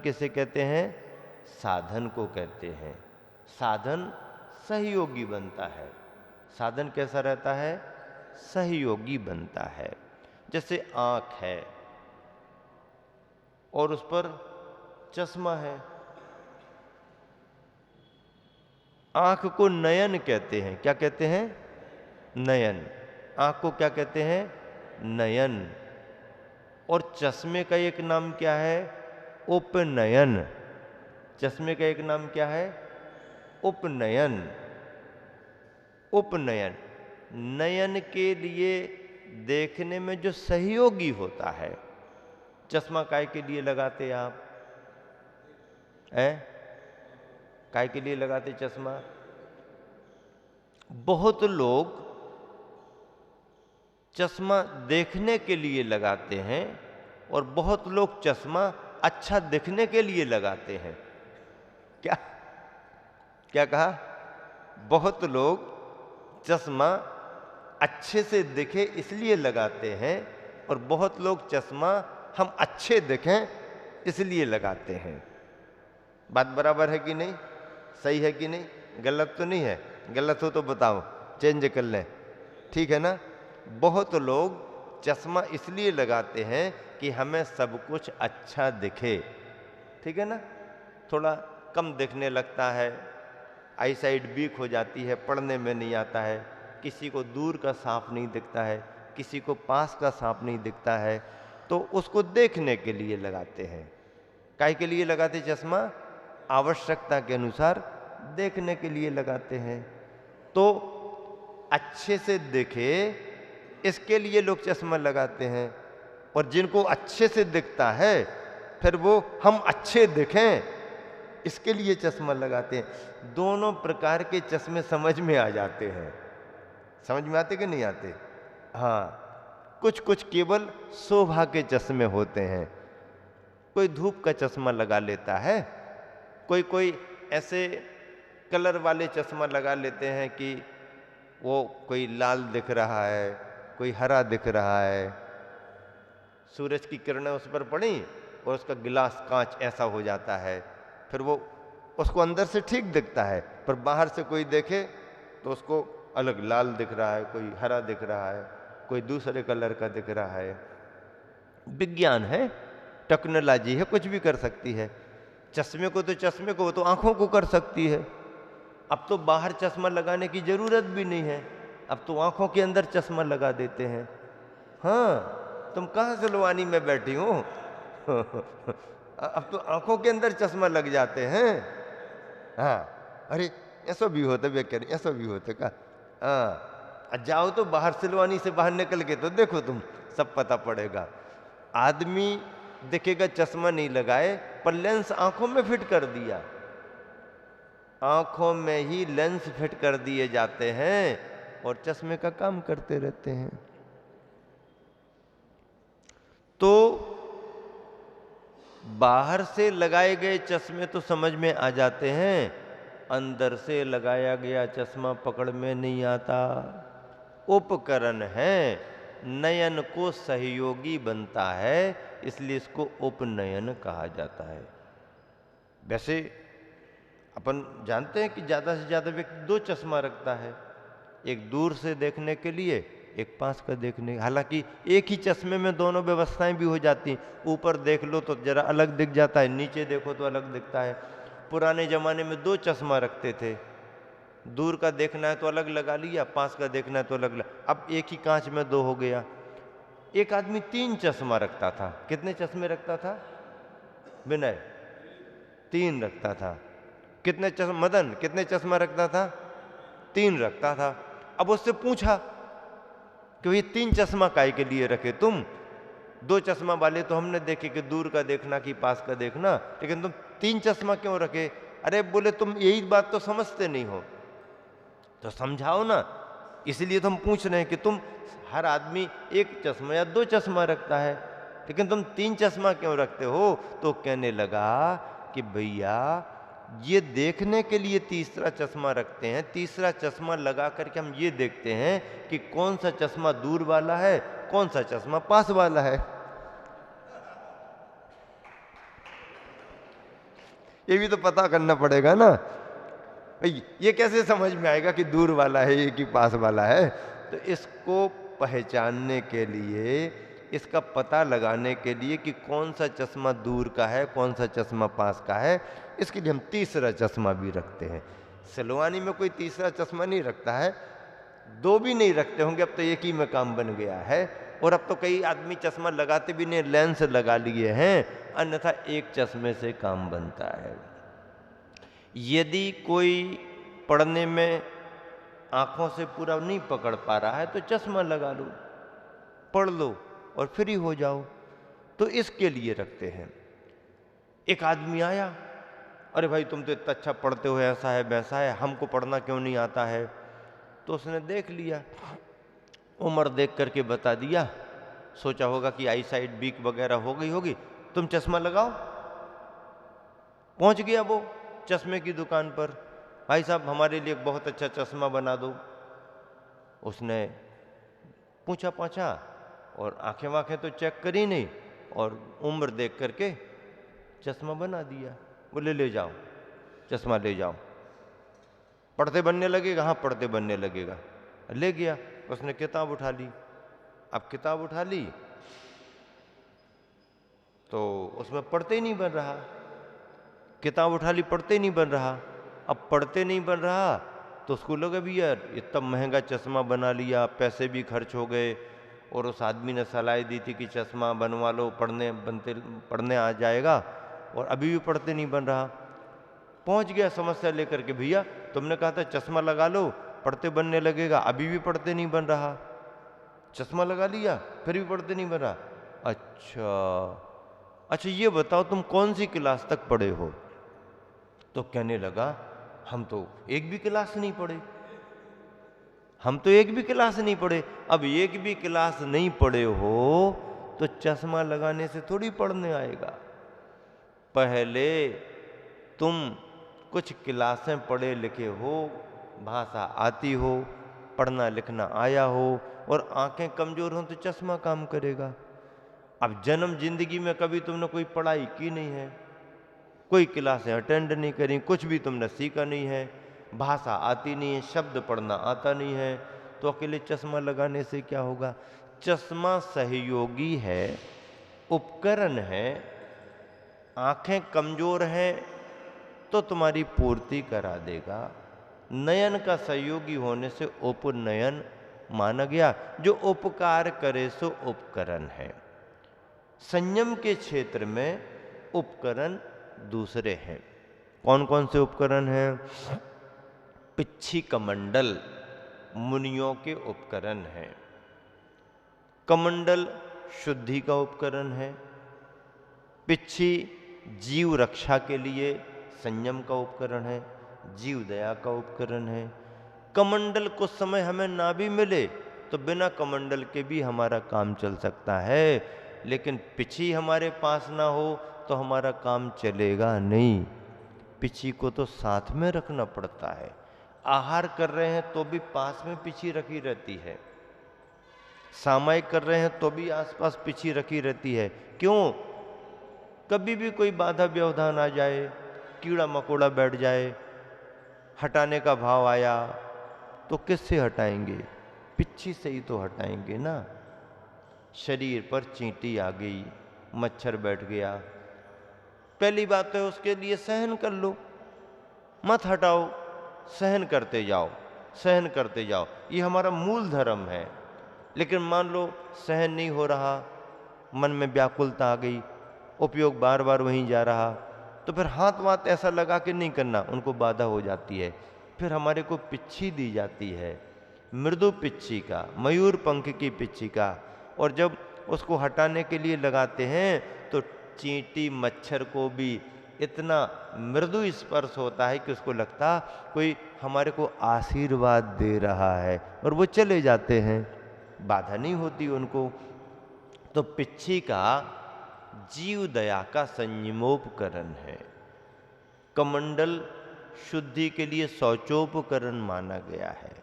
किसे कहते हैं? साधन को कहते हैं। साधन सहयोगी बनता है। साधन कैसा रहता है? सहयोगी बनता है। जैसे आंख है और उस पर चश्मा है। आंख को नयन कहते हैं। क्या कहते हैं? नयन। आंख को क्या कहते हैं? नयन। और चश्मे का एक नाम क्या है? उपनयन। चश्मे का एक नाम क्या है? उपनयन। उपनयन, नयन के लिए देखने में जो सहयोगी होता है। चश्मा काय के लिए लगाते आप? काय के लिए लगाते चश्मा? बहुत लोग चश्मा देखने के लिए लगाते हैं और बहुत लोग चश्मा अच्छा दिखने के लिए लगाते हैं। क्या क्या कहा? बहुत लोग चश्मा अच्छे से दिखे इसलिए लगाते हैं और बहुत लोग चश्मा हम अच्छे दिखें इसलिए लगाते हैं। बात बराबर है कि नहीं? सही है कि नहीं? गलत तो नहीं है? गलत हो तो बताओ, चेंज कर लें। ठीक है ना? बहुत लोग चश्मा इसलिए लगाते हैं कि हमें सब कुछ अच्छा दिखे। ठीक है ना? थोड़ा कम दिखने लगता है, आई साइड वीक हो जाती है, पढ़ने में नहीं आता है, किसी को दूर का सांप नहीं दिखता है, किसी को पास का सांप नहीं दिखता है, तो उसको देखने के लिए लगाते हैं। काहे के लिए लगाते चश्मा? आवश्यकता के अनुसार देखने के लिए लगाते हैं। तो अच्छे से दिखे इसके लिए लोग चश्मा लगाते हैं, और जिनको अच्छे से दिखता है फिर वो हम अच्छे दिखें इसके लिए चश्मा लगाते हैं। दोनों प्रकार के चश्मे समझ में आ जाते हैं। समझ में आते कि नहीं आते? हाँ, कुछ कुछ केवल शोभा के चश्मे होते हैं। कोई धूप का चश्मा लगा लेता है, कोई कोई ऐसे कलर वाले चश्मा लगा लेते हैं कि वो कोई लाल दिख रहा है, कोई हरा दिख रहा है, सूरज की किरणें उस पर पड़ी और उसका गिलास कांच ऐसा हो जाता है, फिर वो उसको अंदर से ठीक दिखता है पर बाहर से कोई देखे तो उसको अलग लाल दिख रहा है, कोई हरा दिख रहा है, कोई दूसरे कलर का दिख रहा है। विज्ञान है, टेक्नोलॉजी है, कुछ भी कर सकती है। चश्मे को तो चश्मे को, तो आंखों को कर सकती है। अब तो बाहर चश्मा लगाने की जरूरत भी नहीं है, अब तो आंखों के अंदर चश्मा लगा देते हैं। हाँ, तुम कहाँ सिलवानी में बैठी हो? अब तो आंखों के अंदर चश्मा लग जाते हैं। हाँ, अरे ऐसा भी होता है, ऐसा भी होता का? हाँ, जाओ तो बाहर सिलवानी से बाहर निकल के तो देखो, तुम सब पता पड़ेगा। आदमी दिखेगा चश्मा नहीं लगाए पर लेंस आंखों में फिट कर दिया, आंखों में ही लेंस फिट कर दिए जाते हैं और चश्मे का काम करते रहते हैं। तो बाहर से लगाए गए चश्मे तो समझ में आ जाते हैं, अंदर से लगाया गया चश्मा पकड़ में नहीं आता। उपकरण है, नयन को सहयोगी बनता है, इसलिए इसको उपनयन कहा जाता है। वैसे अपन जानते हैं कि ज्यादा से ज्यादा व्यक्ति दो चश्मा रखता है, एक दूर से देखने के लिए, एक पास का देखने। हालांकि एक ही चश्मे में दोनों व्यवस्थाएं भी हो जाती हैं, ऊपर देख लो तो जरा अलग दिख जाता है, नीचे देखो तो अलग दिखता है। पुराने जमाने में दो चश्मा रखते थे, दूर का देखना है तो अलग लगा लिया, पास का देखना है तो अलग अब एक ही कांच में दो हो गया। एक आदमी 3 चश्मा रखता था। कितने चश्मे रखता था विनय? 3 रखता था। कितने चश्मा मदन? कितने चश्मा रखता था? 3 रखता था। अब उससे पूछा कि ये 3 चश्मा काय के लिए रखे तुम? 2 चश्मा वाले तो हमने देखे कि दूर का देखना कि पास का देखना, लेकिन तुम 3 चश्मा क्यों रखे? अरे बोले तुम यही बात तो समझते नहीं हो, तो समझाओ ना, इसलिए तो हम पूछ रहे हैं कि तुम, हर आदमी 1 चश्मा या 2 चश्मा रखता है, लेकिन तुम 3 चश्मा क्यों रखते हो? तो कहने लगा कि भैया ये देखने के लिए तीसरा चश्मा रखते हैं, तीसरा चश्मा लगा करके हम ये देखते हैं कि कौन सा चश्मा दूर वाला है, कौन सा चश्मा पास वाला है। ये भी तो पता करना पड़ेगा ना भाई, ये कैसे समझ में आएगा कि दूर वाला है ये कि पास वाला है। तो इसको पहचानने के लिए, इसका पता लगाने के लिए कि कौन सा चश्मा दूर का है, कौन सा चश्मा पास का है, इसके लिए हम तीसरा चश्मा भी रखते हैं। सिलवानी में कोई तीसरा चश्मा नहीं रखता है, दो भी नहीं रखते होंगे, अब तो एक ही में काम बन गया है। और अब तो कई आदमी चश्मा लगाते भी नहीं, लेंस लगा लिए हैं, अन्यथा एक चश्मे से काम बनता है। यदि कोई पढ़ने में आंखों से पूरा नहीं पकड़ पा रहा है तो चश्मा लगा लो, पढ़ लो और फ्री हो जाओ। तो इसके लिए रखते हैं। एक आदमी आया, अरे भाई तुम तो इतना अच्छा पढ़ते हो, ऐसा है वैसा है, हमको पढ़ना क्यों नहीं आता है। तो उसने देख लिया, उम्र देख करके बता दिया, सोचा होगा कि आई साइड वीक वगैरह हो गई होगी, तुम चश्मा लगाओ। पहुंच गया वो चश्मे की दुकान पर, भाई साहब हमारे लिए एक बहुत अच्छा चश्मा बना दो। उसने पूछा पाछा और आंखें वाखें तो चेक करी नहीं, और उम्र देख करके चश्मा बना दिया। बोले ले जाओ चश्मा, ले जाओ, पढ़ते बनने लगेगा। हाँ पढ़ते बनने लगेगा। ले गया, उसने किताब उठा ली। अब किताब उठा ली तो उसमें पढ़ते ही नहीं बन रहा। किताब उठा ली, पढ़ते ही नहीं बन रहा। अब पढ़ते नहीं बन रहा तो उसको लगा भी यार इतना महंगा चश्मा बना लिया, पैसे भी खर्च हो गए, और उस आदमी ने सलाह दी थी कि चश्मा बनवा लो, पढ़ने आ जाएगा, और अभी भी पढ़ते नहीं बन रहा। पहुंच गया समस्या लेकर के, भैया तुमने कहा था चश्मा लगा लो पढ़ते बनने लगेगा, अभी भी पढ़ते नहीं बन रहा। चश्मा लगा लिया फिर भी पढ़ते नहीं बन रहा। अच्छा ये बताओ तुम कौन सी क्लास तक पढ़े हो। तो कहने लगा हम तो एक भी क्लास नहीं पढ़े, हम तो एक भी क्लास नहीं पढ़े। अब एक भी क्लास नहीं पढ़े हो तो चश्मा लगाने से थोड़ी पढ़ने आएगा। पहले तुम कुछ क्लासें पढ़े लिखे हो, भाषा आती हो, पढ़ना लिखना आया हो, और आंखें कमजोर हो तो चश्मा काम करेगा। अब जन्म जिंदगी में कभी तुमने कोई पढ़ाई की नहीं है, कोई क्लासें अटेंड नहीं करी, कुछ भी तुमने सीखा नहीं है, भाषा आती नहीं है, शब्द पढ़ना आता नहीं है, तो अकेले चश्मा लगाने से क्या होगा। चश्मा सहयोगी है, उपकरण है। आंखें कमजोर हैं तो तुम्हारी पूर्ति करा देगा। नयन का सहयोगी होने से उपनयन माना गया, जो उपकार करे सो उपकरण है। संयम के क्षेत्र में उपकरण दूसरे हैं। कौन कौन से उपकरण हैं। पिच्छी कमंडल मुनियों के उपकरण हैं। कमंडल शुद्धि का उपकरण है। पिच्छी जीव रक्षा के लिए संयम का उपकरण है, जीव दया का उपकरण है। कमंडल कुछ समय हमें ना भी मिले तो बिना कमंडल के भी हमारा काम चल सकता है, लेकिन पिच्छी हमारे पास ना हो तो हमारा काम चलेगा नहीं। पिच्छी को तो साथ में रखना पड़ता है। आहार कर रहे हैं तो भी पास में पिच्छी रखी रहती है, सामायिक कर रहे हैं तो भी आसपास पिच्छी रखी रहती है। क्यों। कभी भी कोई बाधा व्यवधान आ जाए, कीड़ा मकोड़ा बैठ जाए, हटाने का भाव आया तो किससे हटाएंगे, पिच्छी से ही तो हटाएंगे ना। शरीर पर चींटी आ गई, मच्छर बैठ गया, पहली बात तो है उसके लिए सहन कर लो, मत हटाओ, सहन करते जाओ, सहन करते जाओ, ये हमारा मूल धर्म है। लेकिन मान लो सहन नहीं हो रहा, मन में व्याकुलता आ गई, उपयोग बार बार वहीं जा रहा, तो फिर हाथ वाथ ऐसा लगा के नहीं करना, उनको बाधा हो जाती है। फिर हमारे को पिच्छी दी जाती है, मृदु पिच्छी का, मयूर पंख की पिच्छी का, और जब उसको हटाने के लिए लगाते हैं तो चींटी मच्छर को भी इतना मृदु स्पर्श होता है कि उसको लगता कोई हमारे को आशीर्वाद दे रहा है, और वो चले जाते हैं, बाधा नहीं होती उनको। तो पिच्छी का जीव दया का संयमोपकरण है। कमंडल शुद्धि के लिए शौचोपकरण माना गया है।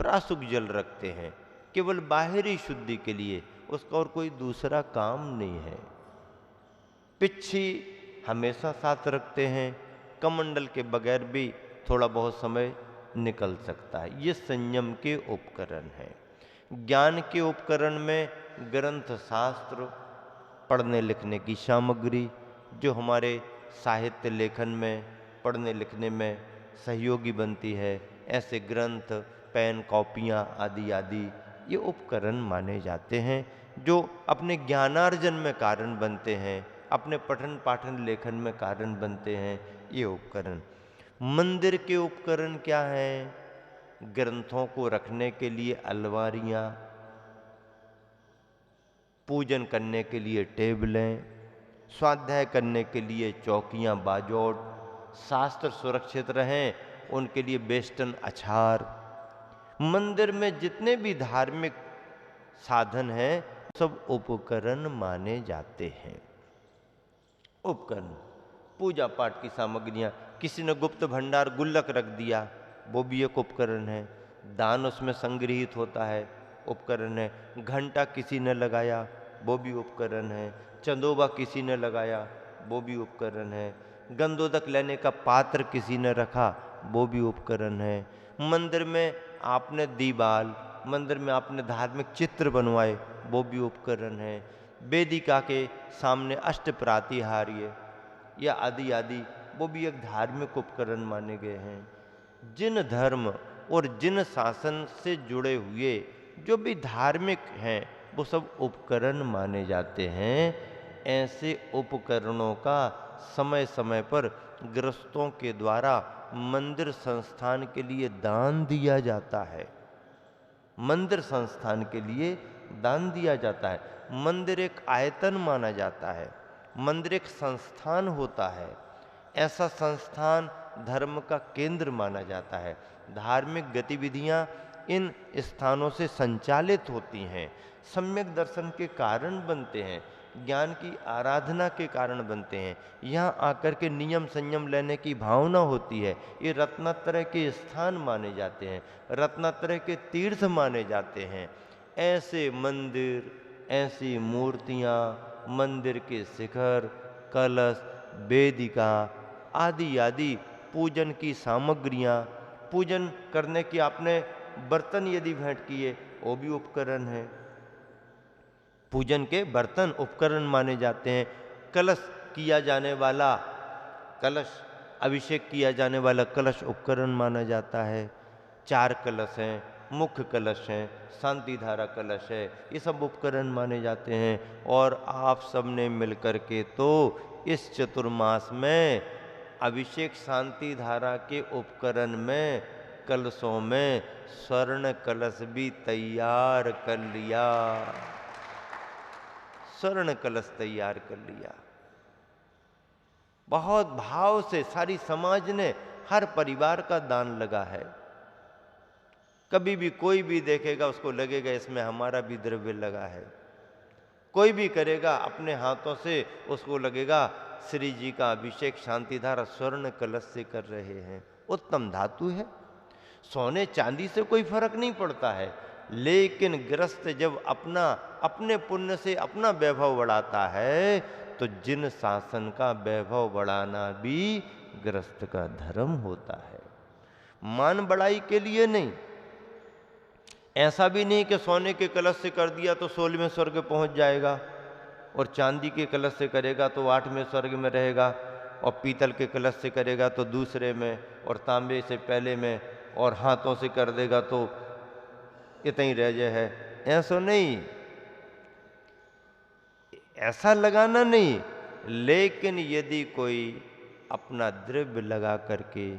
प्रासुक जल रखते हैं केवल बाहरी शुद्धि के लिए, उसका और कोई दूसरा काम नहीं है। पिच्छी हमेशा साथ रखते हैं कमंडल के बगैर भी थोड़ा बहुत समय निकल सकता है। ये संयम के उपकरण हैं। ज्ञान के उपकरण में ग्रंथ, शास्त्र, पढ़ने लिखने की सामग्री, जो हमारे साहित्य लेखन में, पढ़ने लिखने में सहयोगी बनती है, ऐसे ग्रंथ, पेन, कॉपियाँ आदि आदि ये उपकरण माने जाते हैं, जो अपने ज्ञानार्जन में कारण बनते हैं, अपने पठन पाठन लेखन में कारण बनते हैं, ये उपकरण। मंदिर के उपकरण क्या हैं? ग्रंथों को रखने के लिए अलमारियाँ, पूजन करने के लिए टेबलें, स्वाध्याय करने के लिए चौकियाँ, बाजोट, शास्त्र सुरक्षित रहें उनके लिए बेस्टन, अछार। मंदिर में जितने भी धार्मिक साधन हैं सब उपकरण माने जाते हैं। उपकरण, पूजा पाठ की सामग्रियाँ, किसी ने गुप्त भंडार गुल्लक रख दिया, वो भी एक उपकरण है। दान उसमें संग्रहित होता है, उपकरण है। घंटा किसी ने लगाया, वो भी उपकरण है। चंदोबा किसी ने लगाया, वो भी उपकरण है। गंधोदक लेने का पात्र किसी ने रखा, वो भी उपकरण है। मंदिर में आपने दीवाल, मंदिर में आपने धार्मिक चित्र बनवाए, वो भी उपकरण है। वेदिका के सामने अष्ट प्रातिहार्य या आदि आदि, वो भी एक धार्मिक उपकरण माने गए हैं। जिन धर्म और जिन शासन से जुड़े हुए जो भी धार्मिक हैं वो सब उपकरण माने जाते हैं। ऐसे उपकरणों का समय समय पर गृहस्थों के द्वारा मंदिर संस्थान के लिए दान दिया जाता है। मंदिर संस्थान के लिए दान दिया जाता है। मंदिर एक आयतन माना जाता है, मंदिर एक संस्थान होता है। ऐसा संस्थान धर्म का केंद्र माना जाता है। धार्मिक गतिविधियां इन स्थानों से संचालित होती हैं, सम्यक दर्शन के कारण बनते हैं, ज्ञान की आराधना के कारण बनते हैं। यहाँ आकर के नियम संयम लेने की भावना होती है। ये रत्नत्रय के स्थान माने जाते हैं, रत्नत्रय के तीर्थ माने जाते हैं। ऐसे मंदिर, ऐसी मूर्तियाँ, मंदिर के शिखर, कलश, वेदिका आदि आदि, पूजन की सामग्रियाँ, पूजन करने की आपने बर्तन यदि भेंट किए, वो भी उपकरण है। पूजन के बर्तन उपकरण माने जाते हैं। कलश किया जाने वाला कलश, अभिषेक किया जाने वाला कलश उपकरण माना जाता है। 4 कलश हैं, मुख्य कलश हैं, शांति धारा कलश है, ये सब उपकरण माने जाते हैं। और आप सबने मिलकर के तो इस चतुर्मास में अभिषेक शांति धारा के उपकरण में, कलशों में स्वर्ण कलश भी तैयार कर लिया। स्वर्ण कलश तैयार कर लिया। बहुत भाव से सारी समाज ने, हर परिवार का दान लगा है। कभी भी कोई भी देखेगा उसको लगेगा इसमें हमारा भी द्रव्य लगा है। कोई भी करेगा अपने हाथों से, उसको लगेगा श्री जी का अभिषेक शांतिधारा स्वर्ण कलश से कर रहे हैं। उत्तम धातु है, सोने चांदी से कोई फर्क नहीं पड़ता है। लेकिन गृहस्थ जब अपने पुण्य से अपना वैभव बढ़ाता है तो जिन शासन का वैभव बढ़ाना भी गृहस्थ का धर्म होता है। मान बढ़ाई के लिए नहीं। ऐसा भी नहीं कि सोने के कलश से कर दिया तो 16वें स्वर्ग पहुंच जाएगा, और चांदी के कलश से करेगा तो 8वें स्वर्ग में रहेगा, और पीतल के कलश से करेगा तो दूसरे में, और तांबे से पहले में, और हाथों से कर देगा तो इतना ही रह जाए है। ऐसा नहीं, ऐसा लगाना नहीं। लेकिन यदि कोई अपना द्रव्य लगा करके,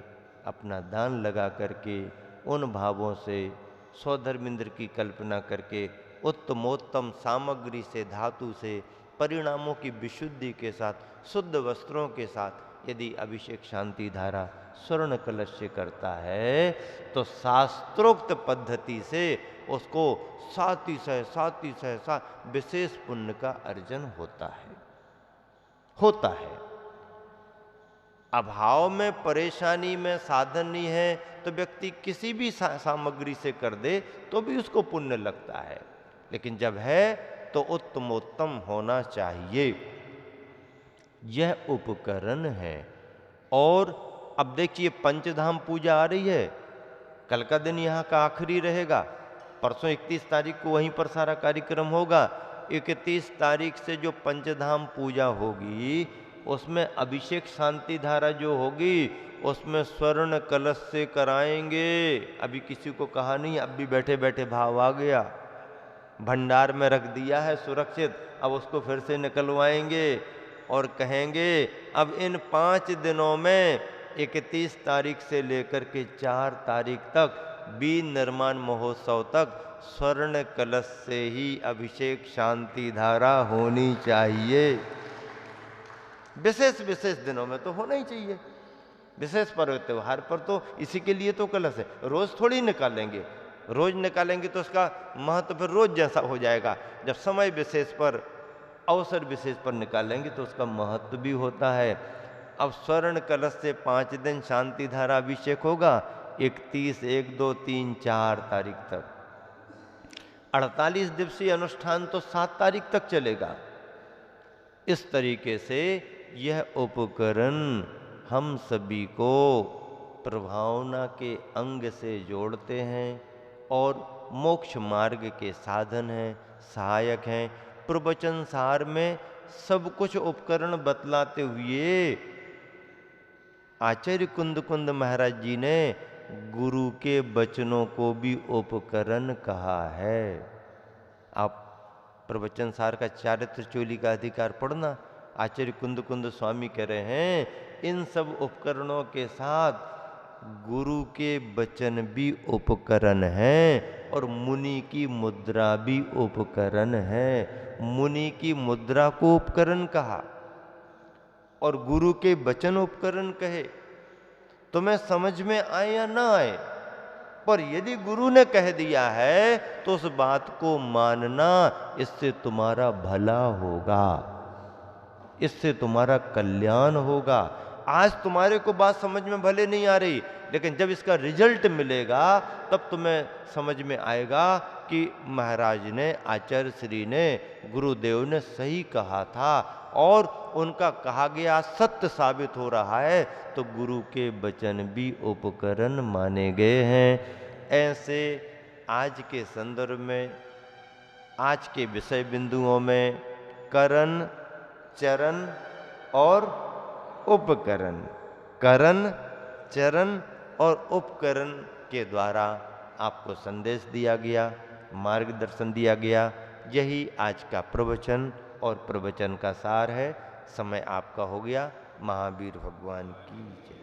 अपना दान लगा करके, उन भावों से स्वधर्मेंद्र की कल्पना करके उत्तमोत्तम सामग्री से, धातु से, परिणामों की विशुद्धि के साथ, शुद्ध वस्त्रों के साथ यदि अभिषेक शांति धारा स्वर्ण कलश से करता है तो शास्त्रोक्त पद्धति से उसको साति विशेष पुण्य का अर्जन होता है। अभाव में, परेशानी में, साधन नहीं है तो व्यक्ति किसी भी सामग्री से कर दे तो भी उसको पुण्य लगता है। लेकिन जब है तो उत्तमोत्तम होना चाहिए। यह उपकरण है। और अब देखिए पंचधाम पूजा आ रही है, कल का दिन यहाँ का आखिरी रहेगा, परसों 31 तारीख को वहीं पर सारा कार्यक्रम होगा। 31 तारीख से जो पंचधाम पूजा होगी उसमें अभिषेक शांति धारा जो होगी उसमें स्वर्ण कलश से कराएंगे। अभी किसी को कहा नहीं, अब भी बैठे बैठे भाव आ गया, भंडार में रख दिया है सुरक्षित, अब उसको फिर से निकलवाएंगे और कहेंगे अब इन 5 दिनों में 31 तारीख से लेकर के 4 तारीख तक बीन निर्माण महोत्सव तक स्वर्ण कलश से ही अभिषेक शांति धारा होनी चाहिए। विशेष विशेष दिनों में तो होना ही चाहिए, विशेष पर्व त्योहार पर तो इसी के लिए तो कलश है। रोज थोड़ी निकालेंगे, रोज निकालेंगे तो उसका महत्व फिर रोज जैसा हो जाएगा। जब समय विशेष पर, अवसर विशेष पर निकालेंगे तो उसका महत्व भी होता है। अब स्वर्ण कलश से 5 दिन शांति धारा अभिषेक होगा, 31, 1, 2, 3, 4 तारीख तक। 48 दिवसीय अनुष्ठान तो 7 तारीख तक चलेगा। इस तरीके से यह उपकरण हम सभी को प्रभावना के अंग से जोड़ते हैं और मोक्ष मार्ग के साधन हैं, सहायक हैं। प्रवचन सार में सब कुछ उपकरण बतलाते हुए आचार्य कुंद कुंद महाराज जी ने गुरु के वचनों को भी उपकरण कहा है। आप प्रवचन सार का चारित्र चोली का अधिकार पढ़ना, आचार्य कुंद कुंद स्वामी कह रहे हैं इन सब उपकरणों के साथ गुरु के वचन भी उपकरण हैं और मुनि की मुद्रा भी उपकरण है। मुनि की मुद्रा को उपकरण कहा और गुरु के वचन उपकरण कहे। तुम्हें समझ में आए या ना आए, पर यदि गुरु ने कह दिया है तो उस बात को मानना, इससे तुम्हारा भला होगा, इससे तुम्हारा कल्याण होगा। आज तुम्हारे को बात समझ में भले नहीं आ रही, लेकिन जब इसका रिजल्ट मिलेगा तब तुम्हें समझ में आएगा कि महाराज ने, आचार्य श्री ने, गुरुदेव ने सही कहा था और उनका कहा गया सत्य साबित हो रहा है। तो गुरु के वचन भी उपकरण माने गए हैं। ऐसे आज के संदर्भ में, आज के विषय बिंदुओं में करण, चरण और उपकरण, करण, चरण और उपकरण के द्वारा आपको संदेश दिया गया, मार्गदर्शन दिया गया। यही आज का प्रवचन और प्रवचन का सार है। समय आपका हो गया। महावीर भगवान की जय।